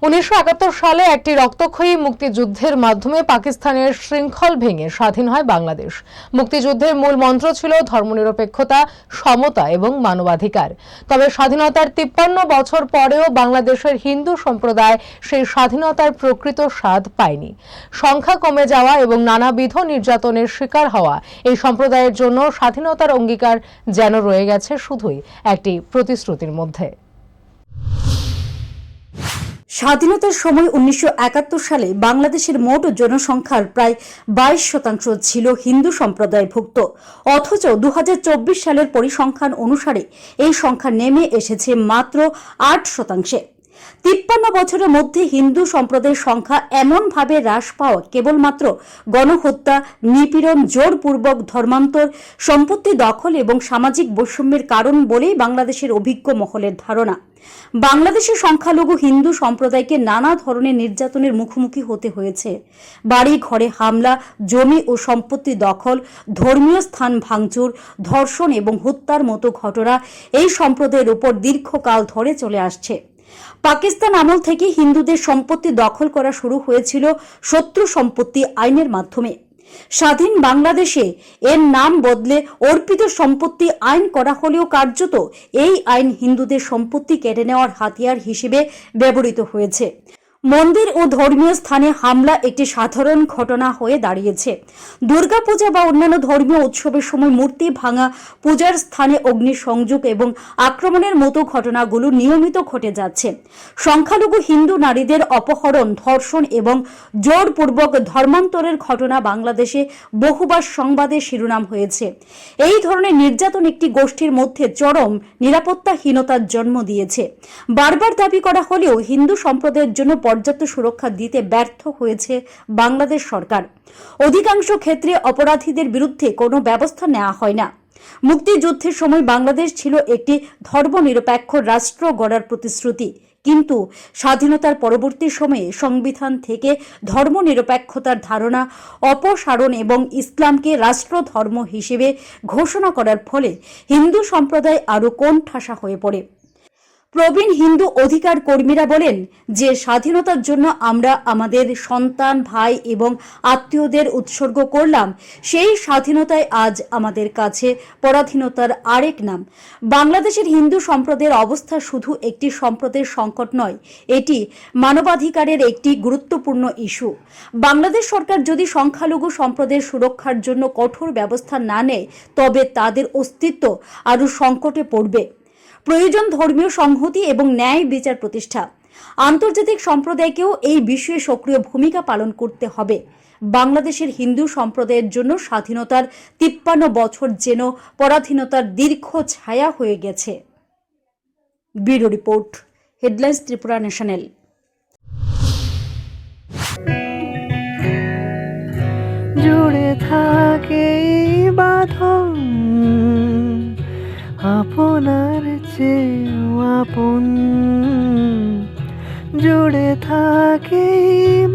1971 সালে একটি রক্তক্ষয়ী মুক্তিযুদ্ধের মাধ্যমে পাকিস্তানের শৃঙ্খল ভেঙে স্বাধীন হয় বাংলাদেশ। মুক্তিযুদ্ধের মূল মন্ত্র ছিল ধর্মনিরপেক্ষতা, সমতা এবং মানবাধিকার। তবে স্বাধীনতার 53 বছর পরেও বাংলাদেশের হিন্দু সম্প্রদায় সেই স্বাধীনতার প্রকৃত স্বাদ পায়নি। সংখ্যা কমে যাওয়া এবং নানাবিধ নির্যাতনের শিকার হওয়া এই সম্প্রদায়ের জন্য স্বাধীনতার অঙ্গীকার যেন রয়ে গেছে শুধুই একটি প্রতিশ্রুতির মধ্যে। স্বাধীনতার সময় 1971 সালে বাংলাদেশের মোট জনসংখ্যার প্রায় 22% ছিল হিন্দু সম্প্রদায়ভুক্ত। অথচ 2024 সালের পরিসংখ্যান অনুসারে এই সংখ্যা নেমে এসেছে মাত্র 8%। 53 বছরের মধ্যে হিন্দু সম্প্রদায়ের সংখ্যা এমনভাবে হ্রাস পাওয়া কেবলমাত্র গণহত্যা, নিপীড়ন, জোরপূর্বক ধর্মান্তর, সম্পত্তি দখল এবং সামাজিক বৈষম্যের কারণ বলেই বাংলাদেশের অভিজ্ঞ মহলের ধারণা। বাংলাদেশের সংখ্যালঘু হিন্দু সম্প্রদায়কে নানা ধরনের নির্যাতনের মুখোমুখি হতে হয়েছে। বাড়ি ঘরে হামলা, জমি ও সম্পত্তি দখল, ধর্মীয় স্থান ভাঙচুর, ধর্ষণ এবং হত্যার মতো ঘটনা এই সম্প্রদায়ের উপর দীর্ঘকাল ধরে চলে আসছে। পাকিস্তান আমল থেকে হিন্দুদের সম্পত্তি দখল করা শুরু হয়েছিল শত্রু সম্পত্তি আইনের মাধ্যমে। স্বাধীন বাংলাদেশে এর নাম বদলে অর্পিত সম্পত্তি আইন করা হলেও কার্যত এই আইন হিন্দুদের সম্পত্তি কেড়ে নেওয়ার হাতিয়ার হিসেবে ব্যবহৃত হয়েছে। মন্দির ও ধর্মীয় স্থানে হামলা একটি সাধারণ ঘটনা হয়ে দাঁড়িয়েছে। দুর্গাপূজা বা অন্যান্য ধর্মীয় উৎসবের সময় মূর্তি ভাঙা, পূজার স্থানে অগ্নিসংযোগ এবং আক্রমণের মতো ঘটনাগুলো নিয়মিত ঘটে যাচ্ছে। সংখ্যালঘু হিন্দু নারীদের অপহরণ, ধর্ষণ এবং জোরপূর্বক ধর্মান্তরের ঘটনা বাংলাদেশে বহুবার সংবাদের শিরোনাম হয়েছে। এই ধরনের নির্যাতন একটি গোষ্ঠীর মধ্যে চরম নিরাপত্তাহীনতার জন্ম দিয়েছে। বারবার দাবি করা হলেও হিন্দু সম্প্রদায়ের জন্য পর্যাপ্ত সুরক্ষা দিতে ব্যর্থ হয়েছে বাংলাদেশ সরকার। অধিকাংশ ক্ষেত্রে অপরাধীদের বিরুদ্ধে কোনো ব্যবস্থা নেওয়া হয় না। মুক্তিযুদ্ধের সময় বাংলাদেশ ছিল একটি ধর্মনিরপেক্ষ রাষ্ট্র গড়ার প্রতিশ্রুতি, কিন্তু স্বাধীনতার পরবর্তী সময়ে সংবিধান থেকে ধর্মনিরপেক্ষতার ধারণা অপসারণ এবং ইসলামকে রাষ্ট্র ধর্ম হিসেবে ঘোষণা করার ফলে হিন্দু সম্প্রদায় আরও কোণঠাসা হয়ে পড়ে। প্রবীণ হিন্দু অধিকার কর্মীরা বলেন যে স্বাধীনতার জন্য আমরা আমাদের সন্তান, ভাই এবং আত্মীয়দের উৎসর্গ করলাম, সেই স্বাধীনতায় আজ আমাদের কাছে পরাধীনতার আরেক নাম। বাংলাদেশের হিন্দু সম্প্রদায়ের অবস্থা শুধু একটি সম্প্রদায়ের সংকট নয়, এটি মানবাধিকারের একটি গুরুত্বপূর্ণ ইস্যু। বাংলাদেশ সরকার যদি সংখ্যালঘু সম্প্রদায়ের সুরক্ষার জন্য কঠোর ব্যবস্থা না নেয়, তবে তাদের অস্তিত্ব আরও সংকটে পড়বে। প্রয়োজন ধর্মীয় সংহতি এবং ন্যায় বিচার প্রতিষ্ঠা। আন্তর্জাতিক সম্প্রদায়কেও এই বিষয়ে সক্রিয় ভূমিকা পালন করতে হবে। বাংলাদেশের হিন্দু সম্প্রদায়ের জন্য স্বাধীনতার 53 বছর যেন পরাধীনতার দীর্ঘ ছায়া হয়ে গেছে। Bureau report, headlines Tripura national. জুড়ে থাকে বাঁধন আপনার চেয়েও আপন, জুড়ে থাকে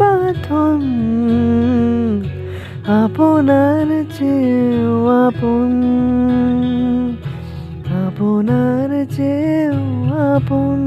বাঁধন আপনার চেয়েও আপন, আপনার চেয়েও আপন।